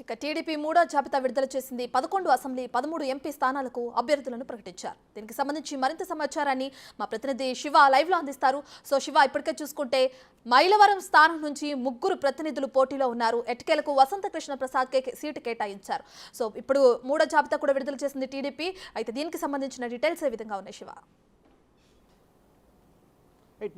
ఇక టీడీపీ మూడో జాబితా విడుదల చేసింది. 11 అసెంబ్లీ 13 ఎంపీ స్థానాలకు అభ్యర్థులను ప్రకటించారు. దీనికి సంబంధించి మరింత సమాచారాన్ని మా ప్రతినిధి శివ లైవ్ లో అందిస్తారు. సో శివ, ఇప్పటికే చూసుకుంటే మైలవరం స్థానం నుంచి 3 ప్రతినిధులు పోటీలో ఉన్నారు. ఎట్టకేలకు వసంత కృష్ణ ప్రసాద్ సీటు కేటాయించారు. సో ఇప్పుడు మూడో జాబితా కూడా విడుదల చేసింది టీడీపీ. అయితే దీనికి సంబంధించిన డీటెయిల్స్ ఏ విధంగా ఉన్నాయి శివ?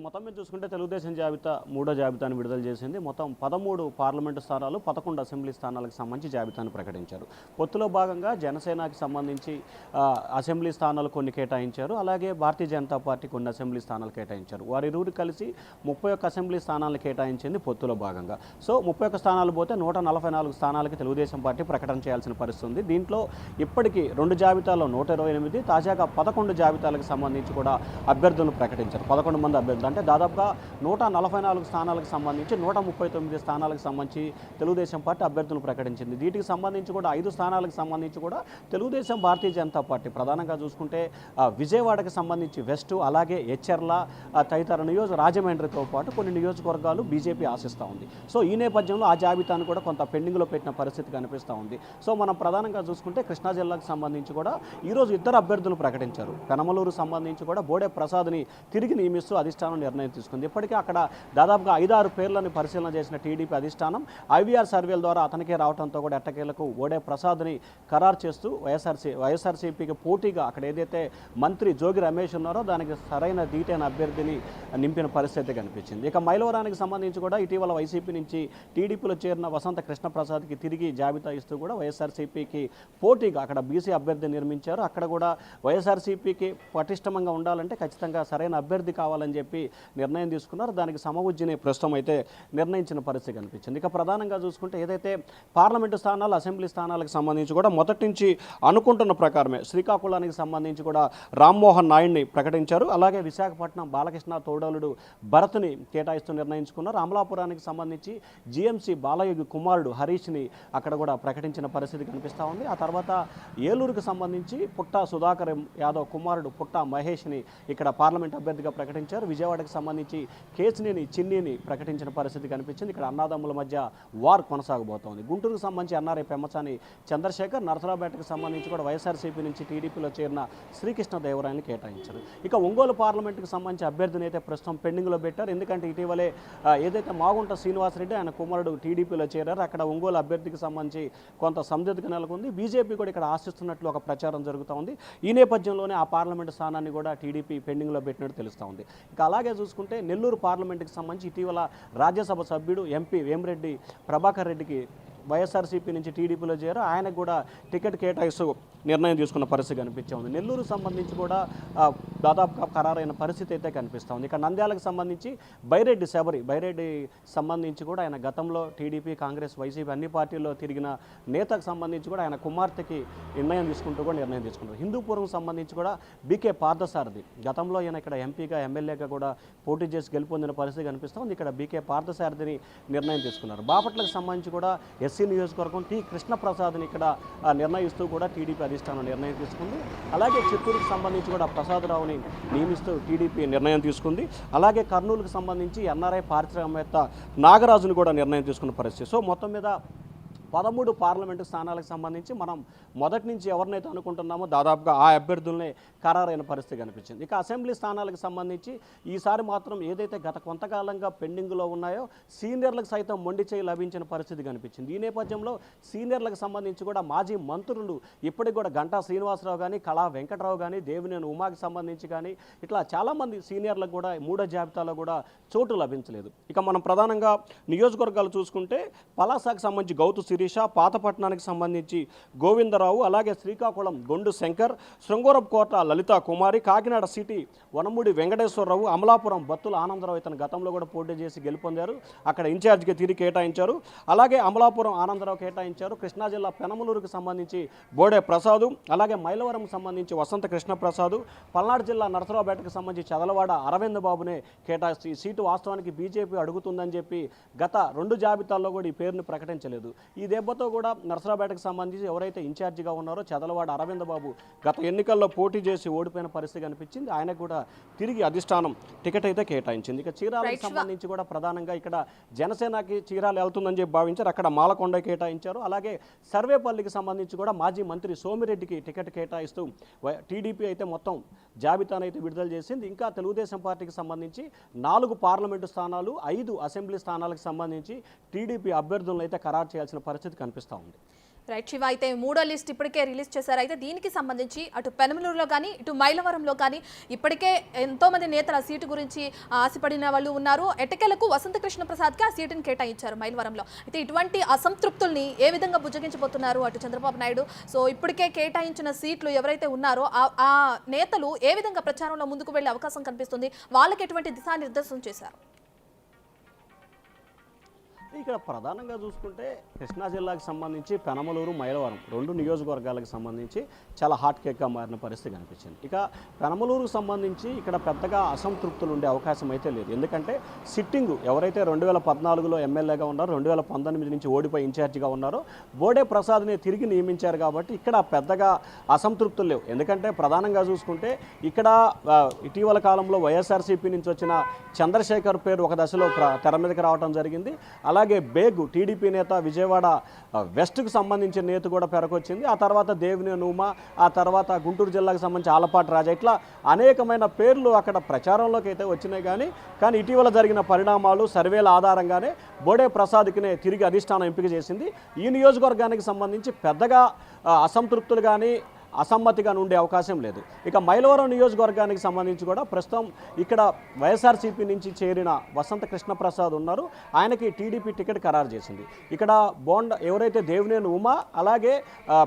మొత్తం మీద చూసుకుంటే తెలుగుదేశం జాబితా మూడో జాబితాను విడుదల చేసింది. మొత్తం 13 పార్లమెంటు స్థానాలు 11 అసెంబ్లీ స్థానాలకు సంబంధించి జాబితాను ప్రకటించారు. పొత్తులో భాగంగా జనసేనకి సంబంధించి అసెంబ్లీ స్థానాలు కొన్ని కేటాయించారు. అలాగే భారతీయ జనతా పార్టీ కొన్ని అసెంబ్లీ స్థానాలు కేటాయించారు. వారిరువురు కలిసి 31 అసెంబ్లీ స్థానాలను కేటాయించింది పొత్తులో భాగంగా. సో 31 స్థానాలు పోతే 144 స్థానాలకి తెలుగుదేశం పార్టీ ప్రకటన చేయాల్సిన పరిస్థితి ఉంది. దీంట్లో ఇప్పటికీ 2 జాబితాల్లో 128, తాజాగా 11 జాబితాలకు సంబంధించి కూడా అభ్యర్థులను ప్రకటించారు. 11 మంది అభ్యర్థులు అంటే దాదాపుగా 144 స్థానాలకు సంబంధించి 139 స్థానాలకు సంబంధించి తెలుగుదేశం పార్టీ అభ్యర్థులను ప్రకటించింది. వీటికి సంబంధించి కూడా 5 స్థానాలకు సంబంధించి కూడా తెలుగుదేశం భారతీయ జనతా పార్టీ ప్రధానంగా చూసుకుంటే విజయవాడకి సంబంధించి వెస్ట్, అలాగే ఎచ్చెర్ల తదితర రాజమండ్రితో పాటు కొన్ని నియోజకవర్గాలు బీజేపీ ఆశిస్తూ ఉంది. సో ఈ నేపథ్యంలో ఆ జాబితాను కూడా కొంత పెండింగ్లో పెట్టిన పరిస్థితి కనిపిస్తూ ఉంది. సో మనం ప్రధానంగా చూసుకుంటే కృష్ణా జిల్లాకు సంబంధించి కూడా ఈరోజు 2 అభ్యర్థులు ప్రకటించారు. పెనమలూరు సంబంధించి కూడా బోడే ప్రసాద్ని తిరిగి నియమిస్తూ అధిష్టానం నిర్ణయం తీసుకుంది. ఇప్పటికే అక్కడ దాదాపుగా 5-6 పేర్లను పరిశీలన చేసిన టీడీపీ అధిష్టానం ఐవీఆర్ సర్వేల ద్వారా అతనికే రావడంతో కూడా ఎట్టకేలకు బోడే ప్రసాద్ని ఖరారు చేస్తూ వైఎస్ఆర్సీపీకి పోటీగా అక్కడ ఏదైతే మంత్రి జోగి రమేష్ ఉన్నారో దానికి సరైన దీటైన అభ్యర్థిని నింపిన పరిస్థితి కనిపించింది. ఇక మైలవరానికి సంబంధించి కూడా ఇటీవల వైసీపీ నుంచి టీడీపీలో చేరిన వసంత కృష్ణ ప్రసాద్కి తిరిగి జాబితా ఇస్తూ కూడా వైఎస్ఆర్సీపీకి పోటీగా అక్కడ బీసీ అభ్యర్థి నిర్మించారు. అక్కడ కూడా వైఎస్ఆర్సీపీకి పటిష్టంగా ఉండాలంటే ఖచ్చితంగా సరైన అభ్యర్థి కావాలని చెప్పి నిర్ణయం తీసుకున్నారు. దానికి సమవుజ్జిని ప్రస్తుతం అయితే నిర్ణయించిన పరిస్థితి కనిపించింది. ఇక ప్రధానంగా చూసుకుంటే ఏదైతే పార్లమెంటు స్థానాలు, అసెంబ్లీ స్థానాలకు సంబంధించి కూడా మొదటి నుంచి అనుకుంటున్న ప్రకారమే శ్రీకాకుళానికి సంబంధించి కూడా రామ్మోహన్ నాయుడిని ప్రకటించారు. అలాగే విశాఖపట్నం బాలకృష్ణ తోడలుడు భరత్ని కేటాయిస్తూ నిర్ణయించుకున్నారు. అమలాపురానికి సంబంధించి జీఎంసీ బాలయోగి కుమారుడు హరీష్ని అక్కడ కూడా ప్రకటించిన పరిస్థితి కనిపిస్తూ ఉంది. ఆ తర్వాత ఏలూరుకు సంబంధించి పుట్టా సుధాకర్ యాదవ్ కుమారుడు పుట్టా మహేష్ని ఇక్కడ పార్లమెంట్ అభ్యర్థిగా ప్రకటించారు. విజయవాడకు సంబంధించి కేసినేని చిన్నిని ప్రకటించిన పరిస్థితి కనిపించింది. ఇక్కడ అన్నాదమ్ముల మధ్య వార్ కొనసాగబోతోంది. గుంటూరుకు సంబంధించి ఎన్ఆర్ఐ పెమ్మసాని చంద్రశేఖర్, నరసరావుపేటకు సంబంధించి కూడా వైఎస్ఆర్సీపీ నుంచి టీడీపీలో చేరిన శ్రీకృష్ణదేవరాయని కేటాయించారు. ఇక ఒంగోలు పార్లమెంటుకు సంబంధించి అభ్యర్థిని అయితే ప్రస్తుతం పెండింగ్లో పెట్టారు. ఎందుకంటే ఇటీవలే ఏదైతే మాగుంట శ్రీనివాసరెడ్డి ఆయన కుమారుడు టీడీపీలో చేరారు. అక్కడ ఒంగోలు అభ్యర్థికి సంబంధించి కొంత సందిగ్ధత నెలకొంది. బీజేపీ కూడా ఇక్కడ ఆశిస్తున్నట్లు ఒక ప్రచారం జరుగుతూ ఉంది. ఈ నేపథ్యంలోనే ఆ పార్లమెంటు స్థానాన్ని కూడా టీడీపీ పెండింగ్లో పెట్టినట్టు తెలుస్తూ ఉంది. ఇక అలాగే చూసుకుంటే నెల్లూరు పార్లమెంటుకి సంబంధించి ఇటీవల రాజ్యసభ సభ్యుడు ఎంపీ వేమిరెడ్డి ప్రభాకర్ రెడ్డికి వైఎస్ఆర్సీపీ నుంచి టీడీపీలో చేరారు. ఆయనకు కూడా టికెట్ కేటాయిస్తూ నిర్ణయం తీసుకున్న పరిస్థితి కనిపించింది. నెల్లూరు సంబంధించి కూడా దాదాపుగా ఖరారైన పరిస్థితి అయితే కనిపిస్తూ ఉంది. ఇక నంద్యాలకు సంబంధించి బైరెడ్డి సంబంధించి కూడా ఆయన గతంలో టీడీపీ, కాంగ్రెస్, వైసీపీ అన్ని పార్టీల్లో తిరిగిన నేతకు సంబంధించి కూడా ఆయన కుమార్తెకి నిర్ణయం తీసుకున్నారు. హిందూపురం సంబంధించి కూడా బీకే పార్థసారథి గతంలో ఈయన ఇక్కడ ఎంపీగా, ఎమ్మెల్యేగా కూడా పోటీ చేసి గెలుపొందిన పరిస్థితి కనిపిస్తూ ఉంది. ఇక్కడ బీకే పార్థసారథిని నిర్ణయం తీసుకున్నారు. బాపట్లకు సంబంధించి కూడా ఎస్సీ నియోజకవర్గం టి కృష్ణప్రసాద్ని ఇక్కడ నిర్ణయిస్తూ కూడా టీడీపీ అధిష్టానం నిర్ణయం తీసుకుంది. అలాగే చిత్తూరుకు సంబంధించి కూడా ప్రసాదరావుని నియమిస్తూ టీడీపీ నిర్ణయం తీసుకుంది. అలాగే కర్నూలుకు సంబంధించి ఎన్ఆర్ఐ పారిశ్రామికవేత్త నాగరాజును కూడా నిర్ణయం తీసుకున్న పరిస్థితి. సో మొత్తం మీద 13 పార్లమెంటు స్థానాలకు సంబంధించి మనం మొదటి నుంచి ఎవరినైతే అనుకుంటున్నామో దాదాపుగా ఆ అభ్యర్థులనే ఖరారైన పరిస్థితి కనిపించింది. ఇక అసెంబ్లీ స్థానాలకు సంబంధించి ఈసారి మాత్రం ఏదైతే గత కొంతకాలంగా పెండింగ్లో ఉన్నాయో సీనియర్లకు సైతం మొండి చేయి లభించిన పరిస్థితి కనిపించింది. ఈ నేపథ్యంలో సీనియర్లకు సంబంధించి కూడా మాజీ మంత్రులు ఇప్పటికి కూడా గంటా శ్రీనివాసరావు కానీ, కళా వెంకటరావు కానీ, దేవినేని ఉమాకి సంబంధించి కానీ ఇట్లా చాలామంది సీనియర్లకు కూడా మూడో జాబితాలో కూడా చోటు లభించలేదు. ఇక మనం ప్రధానంగా నియోజకవర్గాలు చూసుకుంటే పలాసకు సంబంధించి గౌతు శిరీష, పాతపట్నానికి సంబంధించి గోవిందరావు, అలాగే శ్రీకాకుళం గొండు శంకర్, శృంగవరపుకోట లలితా కుమారి, కాకినాడ సిటీ వనమూడి వెంకటేశ్వరరావు, అమలాపురం బత్తుల ఆనందరావు ఇతను గతంలో కూడా పోటీ చేసి గెలుపొందారు. అక్కడ ఇన్ఛార్జిగా తిరిగి కేటాయించారు. అలాగే అమలాపురం ఆనందరావు కేటాయించారు. కృష్ణా జిల్లా పెనమలూరుకు సంబంధించి బోడే ప్రసాదు, అలాగే మైలవరం సంబంధించి వసంత కృష్ణ ప్రసాదు, పల్నాడు జిల్లా నరసరావుపేటకు సంబంధించి చదలవాడ అరవింద్ బాబునే కేటాయిస్తూ ఈ సీటు వాస్తవానికి బీజేపీ అడుగుతుందని చెప్పి గత 2 జాబితాల్లో కూడా ఈ పేరును ప్రకటించలేదు. ఈ ఈ దెబ్బతో కూడా నరసరావుపేటకు సంబంధించి ఎవరైతే ఇన్ఛార్జిగా ఉన్నారో చదలవాడ అరవింద్ బాబు గత ఎన్నికల్లో పోటీ చేసి ఓడిపోయిన పరిస్థితి కనిపించింది. ఆయనకు కూడా తిరిగి అధిష్టానం టికెట్ అయితే కేటాయించింది. ఇక చీరాలకు సంబంధించి కూడా ప్రధానంగా ఇక్కడ జనసేనకి చీరాలు వెళ్తుందని చెప్పి భావించారు. అక్కడ మాలకొండ కేటాయించారు. అలాగే సర్వేపల్లికి సంబంధించి కూడా మాజీ మంత్రి సోమిరెడ్డికి టికెట్ కేటాయిస్తూ టీడీపీ అయితే మొత్తం జాబితాను అయితే విడుదల చేసింది. ఇంకా తెలుగుదేశం పార్టీకి సంబంధించి 4 పార్లమెంటు స్థానాలు 5 అసెంబ్లీ స్థానాలకు సంబంధించి టీడీపీ అభ్యర్థులను అయితే ఖరారు చేయాల్సిన పరిస్థితి కనిపిస్తూ ఉంది. రైట్ శివ, అయితే 3వ లిస్ట్ ఇప్పటికే రిలీజ్ చేశారు. అయితే దీనికి సంబంధించి అటు పెనమలూరులో కానీ ఇటు మైలవరంలో కానీ ఇప్పటికే ఎంతోమంది నేతల సీటు గురించి ఆశపడిన వాళ్ళు ఉన్నారు. ఎట్టకేలకు వసంత కృష్ణ ప్రసాద్కి ఆ సీటును కేటాయించారు మైలవరంలో. అయితే ఇటువంటి అసంతృప్తుల్ని ఏ విధంగా బుజ్జగించబోతున్నారు అటు చంద్రబాబు నాయుడు? సో ఇప్పటికే కేటాయించిన సీట్లు ఎవరైతే ఉన్నారో ఆ నేతలు ఏ విధంగా ప్రచారంలో ముందుకు వెళ్ళే అవకాశం కనిపిస్తుంది? వాళ్ళకి ఎటువంటి దిశానిర్దేశం చేశారు? ఇక్కడ ప్రధానంగా చూసుకుంటే కృష్ణా జిల్లాకు సంబంధించి పెనమలూరు మైలవరం 2 నియోజకవర్గాలకు సంబంధించి చాలా హాట్ కేక్గా మారిన పరిస్థితి కనిపించింది. ఇక పెనమలూరుకు సంబంధించి ఇక్కడ పెద్దగా అసంతృప్తులు ఉండే అవకాశం అయితే లేదు. ఎందుకంటే సిట్టింగ్ ఎవరైతే 2014లో ఎమ్మెల్యేగా ఉన్నారో 2019 నుంచి ఓడిపోయి ఇన్ఛార్జిగా ఉన్నారో బోడే ప్రసాద్ని తిరిగి నియమించారు కాబట్టి ఇక్కడ పెద్దగా అసంతృప్తులు లేవు. ఎందుకంటే ప్రధానంగా చూసుకుంటే ఇక్కడ ఇటీవల కాలంలో వైఎస్ఆర్సీపీ నుంచి వచ్చిన చంద్రశేఖర్ పేరు ఒక దశలో తెర మీదకి రావడం జరిగింది. అలాగే బేగు టీడీపీ నేత విజయవాడ వెస్ట్కు సంబంధించిన నేత కూడా పెరకొచ్చింది. ఆ తర్వాత దేవినేని ఉమా, ఆ తర్వాత గుంటూరు జిల్లాకు సంబంధించి ఆలపాటి రాజా, ఇట్లా అనేకమైన పేర్లు అక్కడ ప్రచారంలోకి అయితే వచ్చినాయి. కానీ ఇటీవల జరిగిన పరిణామాలు సర్వేల ఆధారంగానే బోడే ప్రసాద్కినే తిరిగి అధిష్టానం ఎంపిక చేసింది. ఈ నియోజకవర్గానికి సంబంధించి పెద్దగా అసంతృప్తులు కానీ అసమ్మతిగా ఉండే అవకాశం లేదు. ఇక మైలవరం నియోజకవర్గానికి సంబంధించి కూడా ప్రస్తుతం ఇక్కడ వైఎస్ఆర్సీపీ నుంచి చేరిన వసంత కృష్ణప్రసాద్ ఉన్నారు. ఆయనకి టీడీపీ టికెట్ ఖరారు చేసింది. ఇక్కడ ఎవరైతే దేవినేని ఉమా అలాగే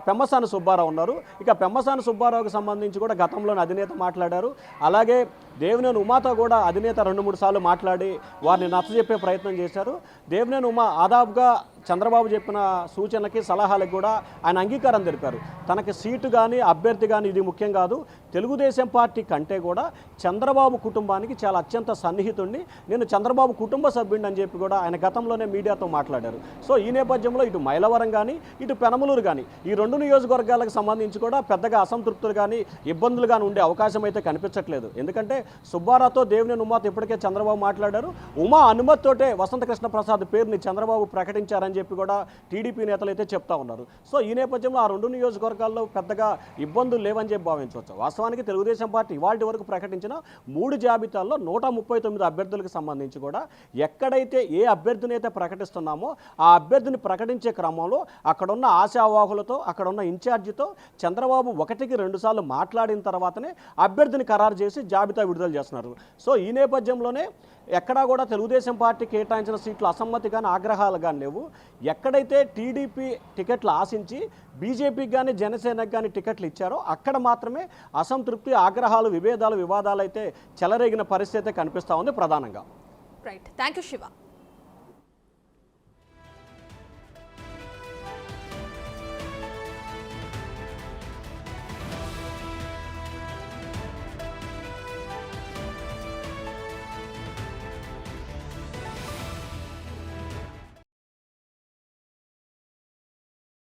పెమ్మసాని సుబ్బారావు ఉన్నారు. ఇక పెమ్మసాని సుబ్బారావుకి సంబంధించి కూడా గతంలోని అధినేత మాట్లాడారు. అలాగే దేవినేని ఉమాతో కూడా అధినేత 2-3 సార్లు మాట్లాడి వారిని నచ్చజెప్పే ప్రయత్నం చేశారు. దేవినేని ఉమా ఆదాపుగా చంద్రబాబు చెప్పిన సూచనలకి సలహాలకు కూడా ఆయన అంగీకారం తెలిపారు. తనకి సీటు కానీ అభ్యర్థి కానీ ఇది ముఖ్యం కాదు, తెలుగుదేశం పార్టీ కంటే కూడా చంద్రబాబు కుటుంబానికి చాలా అత్యంత సన్నిహితుడిని, నేను చంద్రబాబు కుటుంబ సభ్యుడిని అని చెప్పి కూడా ఆయన గతంలోనే మీడియాతో మాట్లాడారు. సో ఈ నేపథ్యంలో ఇటు మైలవరం కానీ ఇటు పెనమలూరు కానీ ఈ 2 నియోజకవర్గాలకు సంబంధించి కూడా పెద్దగా అసంతృప్తులు కానీ ఇబ్బందులు కానీ ఉండే అవకాశం అయితే కనిపించట్లేదు. ఎందుకంటే సుబ్బారావుతో దేవినేని ఉమాతో ఇప్పటికే చంద్రబాబు మాట్లాడారు. ఉమా అనుమతితోటే వసంత కృష్ణ ప్రసాద్ పేరుని చంద్రబాబు ప్రకటించారని చెప్పి కూడా టీడీపీ నేతలు అయితే చెప్తా ఉన్నారు. సో ఈ నేపథ్యంలో ఆ 2 నియోజకవర్గాల్లో పెద్దగా ఇబ్బందులు లేవని చెప్పి భావించవచ్చు. వాస్తవానికి తెలుగుదేశం పార్టీ ఇవాళ వరకు ప్రకటించిన 3 జాబితాల్లో 139 అభ్యర్థులకు సంబంధించి కూడా ఎక్కడైతే ఏ అభ్యర్థిని అయితే ప్రకటిస్తున్నామో ఆ అభ్యర్థిని ప్రకటించే క్రమంలో అక్కడున్న ఆశావాహులతో అక్కడున్న ఇన్ఛార్జితో చంద్రబాబు 1-2 సార్లు మాట్లాడిన తర్వాతనే అభ్యర్థిని ఖరారు చేసి జాబితా విడుదల చేస్తున్నారు. సో ఈ నేపథ్యంలోనే ఎక్కడా కూడా తెలుగుదేశం పార్టీ కేటాయించిన సీట్లు అసమ్మతి కానీ ఆగ్రహాలు కానీ లేవు. ఎక్కడైతే టీడీపీ టికెట్లు ఆశించి బీజేపీకి కానీ జనసేనకు కానీ టికెట్లు ఇచ్చారో అక్కడ మాత్రమే అసంతృప్తి, ఆగ్రహాలు, విభేదాలు, వివాదాలు అయితే చెలరేగిన పరిస్థితి కనిపిస్తూ ఉంది ప్రధానంగా. Right, thank you Shiva.